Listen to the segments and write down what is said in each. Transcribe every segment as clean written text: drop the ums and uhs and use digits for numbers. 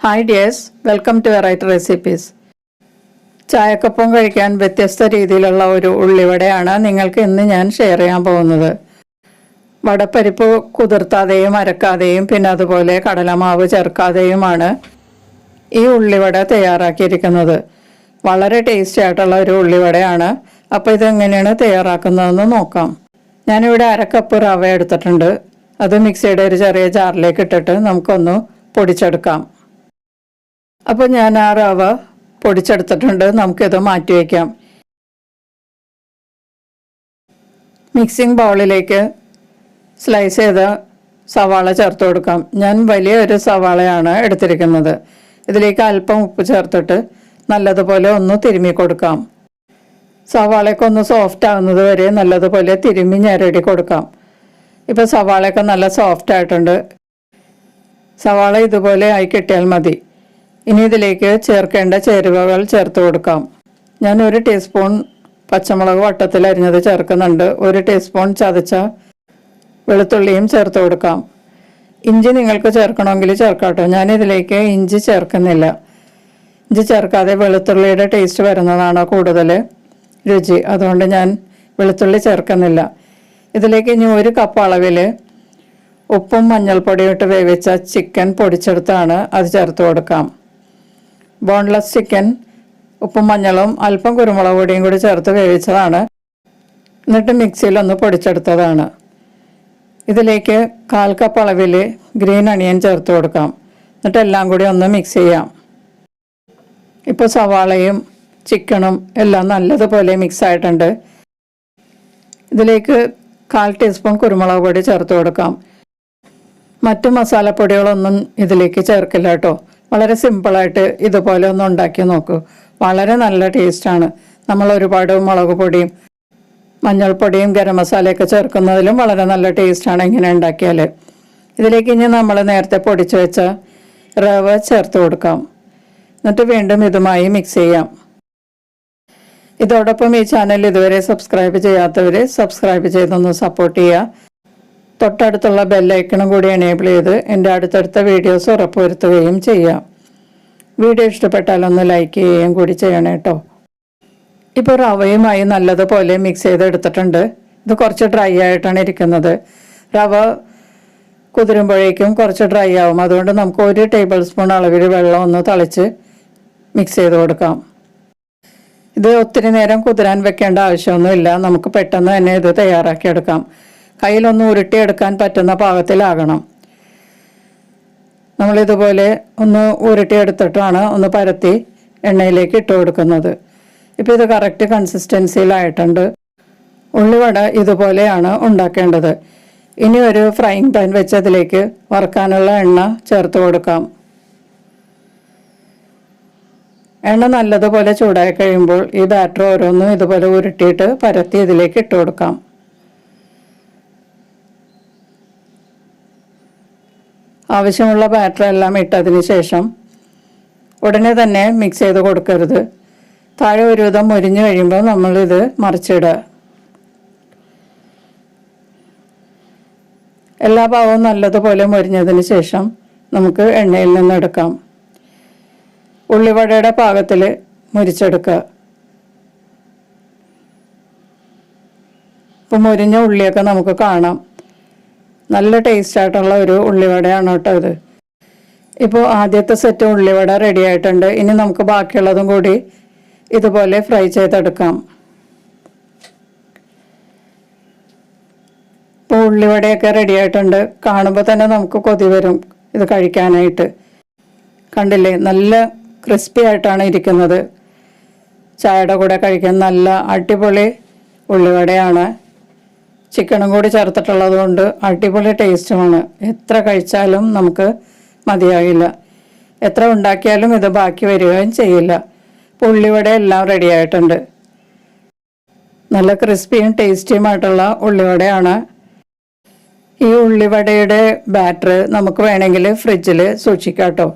Hi dears, welcome to variety recipes. ചായക്കൊപ്പം കഴിക്കാൻ വ്യത്യസ്ത രീതിയിലുള്ള ഒരു ഉള്ളിവടയാണ് നിങ്ങൾക്ക് ഇന്ന് ഞാൻ ഷെയർ ചെയ്യാൻ പോകുന്നത്. വടപ്പരിപ്പ് കുതിർത്താതെയും അരക്കാതെയും പിന്നെ അതുപോലെ കടലമാവ് ചേർക്കാതെയുമാണ് ഈ ഉള്ളിവട തയ്യാറാക്കിയിരിക്കുന്നത്. വളരെ ടേസ്റ്റി ആയിട്ടുള്ള ഒരു ഉള്ളിവടയാണ്. അപ്പോൾ ഇതെങ്ങനെയാണ് തയ്യാറാക്കുന്നതെന്ന് നോക്കാം. ഞാനിവിടെ 1/2 കപ്പ് റവ എടുത്തിട്ടുണ്ട്. അത് മിക്സിയുടെ ഒരു ചെറിയ ജാറിലേക്ക് ഇട്ടിട്ട് നമുക്കൊന്ന് പൊടിച്ചെടുക്കാം. അപ്പോൾ ഞാൻ ആ റവ പൊടിച്ചെടുത്തിട്ടുണ്ട്. നമുക്കിത് മാറ്റി വയ്ക്കാം. മിക്സിംഗ് ബൗളിലേക്ക് സ്ലൈസ് ചെയ്ത സവാള ചേർത്ത് കൊടുക്കാം. ഞാൻ വലിയൊരു സവാളയാണ് എടുത്തിരിക്കുന്നത്. ഇതിലേക്ക് അല്പം ഉപ്പ് ചേർത്തിട്ട് നല്ലതുപോലെ ഒന്ന് തിരുമ്മി കൊടുക്കാം. സവാളയൊക്കെ ഒന്ന് സോഫ്റ്റ് ആകുന്നത് വരെ നല്ലതുപോലെ തിരുമ്മി ഞെരടി കൊടുക്കാം. ഇപ്പോൾ സവാളയൊക്കെ നല്ല സോഫ്റ്റ് ആയിട്ടുണ്ട്. സവാള ഇതുപോലെ ആയി കിട്ടിയാൽ മതി. ഇനി ഇതിലേക്ക് ചേർക്കേണ്ട ചേരുവകൾ ചേർത്ത് കൊടുക്കാം. ഞാൻ 1 ടീസ്പൂൺ പച്ചമുളക് വട്ടത്തിൽ അരിഞ്ഞത് ചേർക്കുന്നുണ്ട്. 1 ടീസ്പൂൺ ചതച്ച വെളുത്തുള്ളിയും ചേർത്ത് കൊടുക്കാം. ഇഞ്ചി നിങ്ങൾക്ക് ചേർക്കണമെങ്കിൽ ചേർക്കാട്ടോ. ഞാനിതിലേക്ക് ഇഞ്ചി ചേർക്കുന്നില്ല. ഇഞ്ചി ചേർക്കാതെ വെളുത്തുള്ളിയുടെ ടേസ്റ്റ് വരുന്നതാണ് കൂടുതൽ രുചി. അതുകൊണ്ട് ഞാൻ വെളുത്തുള്ളി ചേർക്കുന്നില്ല. ഇതിലേക്ക് ഇനി 1 കപ്പ് അളവിൽ ഉപ്പും മഞ്ഞൾപ്പൊടിയും ഇട്ട് വേവിച്ച ചിക്കൻ പൊടിച്ചെടുത്താണ് അത് ചേർത്ത് കൊടുക്കാം. ബോൺലെസ് ചിക്കൻ ഉപ്പും മഞ്ഞളും അല്പം കുരുമുളക് പൊടിയും കൂടി ചേർത്ത് വേവിച്ചതാണ്. എന്നിട്ട് മിക്സിയിൽ ഒന്ന് പൊടിച്ചെടുത്തതാണ്. ഇതിലേക്ക് 1/4 കപ്പ് അളവിൽ ഗ്രീൻ അണിയൻ ചേർത്ത് കൊടുക്കാം. എന്നിട്ട് എല്ലാം കൂടി ഒന്ന് മിക്സ് ചെയ്യാം. ഇപ്പോൾ സവാളയും ചിക്കനും എല്ലാം നല്ലതുപോലെ മിക്സ് ആയിട്ടുണ്ട്. ഇതിലേക്ക് 1/4 ടീസ്പൂൺ കുരുമുളക് പൊടി ചേർത്ത് കൊടുക്കാം. മറ്റു മസാലപ്പൊടികളൊന്നും ഇതിലേക്ക് ചേർക്കില്ല കേട്ടോ. വളരെ സിമ്പിളായിട്ട് ഇതുപോലെ ഒന്ന് ഉണ്ടാക്കി നോക്കൂ. വളരെ നല്ല ടേസ്റ്റാണ്. നമ്മൾ ഒരുപാട് മുളക് പൊടിയും മഞ്ഞൾപ്പൊടിയും ഗരം മസാലയൊക്കെ ചേർക്കുന്നതിലും വളരെ നല്ല ടേസ്റ്റാണ് ഇങ്ങനെ ഉണ്ടാക്കിയാൽ. ഇതിലേക്ക് ഇനി നമ്മൾ നേരത്തെ പൊടിച്ച് വെച്ച റവ ചേർത്ത് കൊടുക്കാം. എന്നിട്ട് വീണ്ടും ഇതുമായി മിക്സ് ചെയ്യാം. ഇതോടൊപ്പം ഈ ചാനൽ ഇതുവരെ സബ്സ്ക്രൈബ് ചെയ്യാത്തവർ സബ്സ്ക്രൈബ് ചെയ്തൊന്ന് സപ്പോർട്ട് ചെയ്യുക. തൊട്ടടുത്തുള്ള ബെല്ലൈക്കണും കൂടി എനേബിൾ ചെയ്ത് എൻ്റെ അടുത്തടുത്ത വീഡിയോസ് ഉറപ്പുവരുത്തുകയും ചെയ്യാം. വീഡിയോ ഇഷ്ടപ്പെട്ടാലൊന്ന് ലൈക്ക് ചെയ്യുകയും കൂടി ചെയ്യണം കേട്ടോ. ഇപ്പോൾ റവയുമായി നല്ലതുപോലെ മിക്സ് ചെയ്തെടുത്തിട്ടുണ്ട്. ഇത് കുറച്ച് ഡ്രൈ ആയിട്ടാണ് ഇരിക്കുന്നത്. റവ കുതിരുമ്പോഴേക്കും കുറച്ച് ഡ്രൈ ആവും. അതുകൊണ്ട് നമുക്ക് 1 ടേബിൾ സ്പൂൺ അളവിൽ വെള്ളം ഒന്ന് തളിച്ച് മിക്സ് ചെയ്ത് കൊടുക്കാം. ഇത് ഒത്തിരി നേരം കുതിരാൻ വെക്കേണ്ട ആവശ്യമൊന്നുമില്ല. നമുക്ക് പെട്ടെന്ന് തന്നെ ഇത് തയ്യാറാക്കിയെടുക്കാം. കയ്യിലൊന്ന് ഉരുട്ടിയെടുക്കാൻ പറ്റുന്ന പാകത്തിലാകണം. നമ്മളിതുപോലെ ഒന്ന് ഉരുട്ടിയെടുത്തിട്ടാണ് ഒന്ന് പരത്തി എണ്ണയിലേക്ക് ഇട്ട് കൊടുക്കുന്നത്. ഇപ്പോൾ ഇത് കറക്റ്റ് കൺസിസ്റ്റൻസിയിലായിട്ടുണ്ട്. ഉള്ളിവട ഇതുപോലെയാണ് ഉണ്ടാക്കേണ്ടത്. ഇനി ഒരു ഫ്രൈയിങ് പാൻ വെച്ച് അതിലേക്ക് വറുക്കാനുള്ള എണ്ണ ചേർത്ത് കൊടുക്കാം. എണ്ണ നല്ലതുപോലെ ചൂടായി കഴിയുമ്പോൾ ഈ ബാറ്റർ ഓരോന്നും ഇതുപോലെ ഉരുട്ടിയിട്ട് പരത്തി ഇതിലേക്ക് ഇട്ട് കൊടുക്കാം. ആവശ്യമുള്ള ബാറ്റർ എല്ലാം ഇട്ടതിന് ശേഷം ഉടനെ തന്നെ മിക്സ് ചെയ്ത് കൊടുക്കരുത്. താഴെ ഒരുവിധം മൊരിഞ്ഞു കഴിയുമ്പോൾ നമ്മളിത് മറിച്ചിടുക. എല്ലാ ഭാഗവും നല്ലതുപോലെ മൊരിഞ്ഞതിന് ശേഷം നമുക്ക് എണ്ണയിൽ നിന്ന് എടുക്കാം. ഉള്ളിവടയുടെ പാകത്തിൽ മുരിച്ചെടുക്കുക. ഇപ്പോൾ മുരിഞ്ഞ ഉള്ളിയൊക്കെ നമുക്ക് കാണാം. നല്ല ടേസ്റ്റ് ആയിട്ടുള്ള ഒരു ഉള്ളിവടയാണ് കേട്ടോ ഇത്. ഇപ്പോൾ ആദ്യത്തെ സെറ്റ് ഉള്ളിവട റെഡി ആയിട്ടുണ്ട്. ഇനി നമുക്ക് ബാക്കിയുള്ളതും കൂടി ഇതുപോലെ ഫ്രൈ ചെയ്തെടുക്കാം. ഇപ്പോൾ ഉള്ളിവടയൊക്കെ റെഡി ആയിട്ടുണ്ട്. കാണുമ്പോൾ തന്നെ നമുക്ക് കൊതി വരും ഇത് കഴിക്കാനായിട്ട്. കണ്ടില്ലേ, നല്ല ക്രിസ്പി ആയിട്ടാണ് ഇരിക്കുന്നത്. ചായയുടെ കൂടെ കഴിക്കാൻ നല്ല അടിപൊളി ഉള്ളിവടയാണ്. ചിക്കനും കൂടി ചേർത്തിട്ടുള്ളത് കൊണ്ട് അടിപൊളി ടേസ്റ്റുമാണ്. എത്ര കഴിച്ചാലും നമുക്ക് മതിയാകില്ല. എത്ര ഉണ്ടാക്കിയാലും ഇത് ബാക്കി വരികയും ചെയ്യില്ല. ഉള്ളിവട എല്ലാം റെഡി ആയിട്ടുണ്ട്. നല്ല ക്രിസ്പിയും ടേസ്റ്റിയുമായിട്ടുള്ള ഉള്ളിവടയാണ്. ഈ ഉള്ളിവടയുടെ ബാറ്റർ നമുക്ക് വേണമെങ്കിൽ ഫ്രിഡ്ജിൽ സൂക്ഷിക്കാം കേട്ടോ.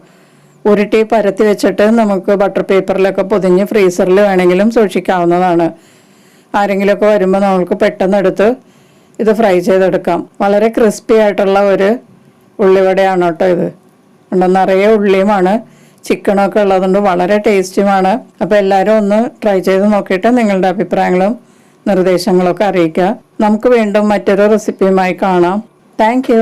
ഉരുട്ടി പരത്തി വെച്ചിട്ട് നമുക്ക് ബട്ടർ പേപ്പറിലൊക്കെ പൊതിഞ്ഞ് ഫ്രീസറിൽ വേണമെങ്കിലും സൂക്ഷിക്കാവുന്നതാണ്. ആരെങ്കിലുമൊക്കെ വരുമ്പോൾ നമുക്ക് പെട്ടെന്ന് എടുത്ത് ഇത് ഫ്രൈ ചെയ്തെടുക്കാം. വളരെ ക്രിസ്പി ആയിട്ടുള്ള ഒരു ഉള്ളിവടയാണ് കേട്ടോ ഇത്. നിറയെ ഉള്ളിയുമാണ്. ചിക്കനൊക്കെ ഉള്ളതുകൊണ്ട് വളരെ ടേസ്റ്റുമാണ്. അപ്പോൾ എല്ലാവരും ഒന്ന് ട്രൈ ചെയ്ത് നോക്കിയിട്ട് നിങ്ങളുടെ അഭിപ്രായങ്ങളും നിർദ്ദേശങ്ങളൊക്കെ അറിയിക്കുക. നമുക്ക് വീണ്ടും മറ്റൊരു റെസിപ്പിയുമായി കാണാം. താങ്ക്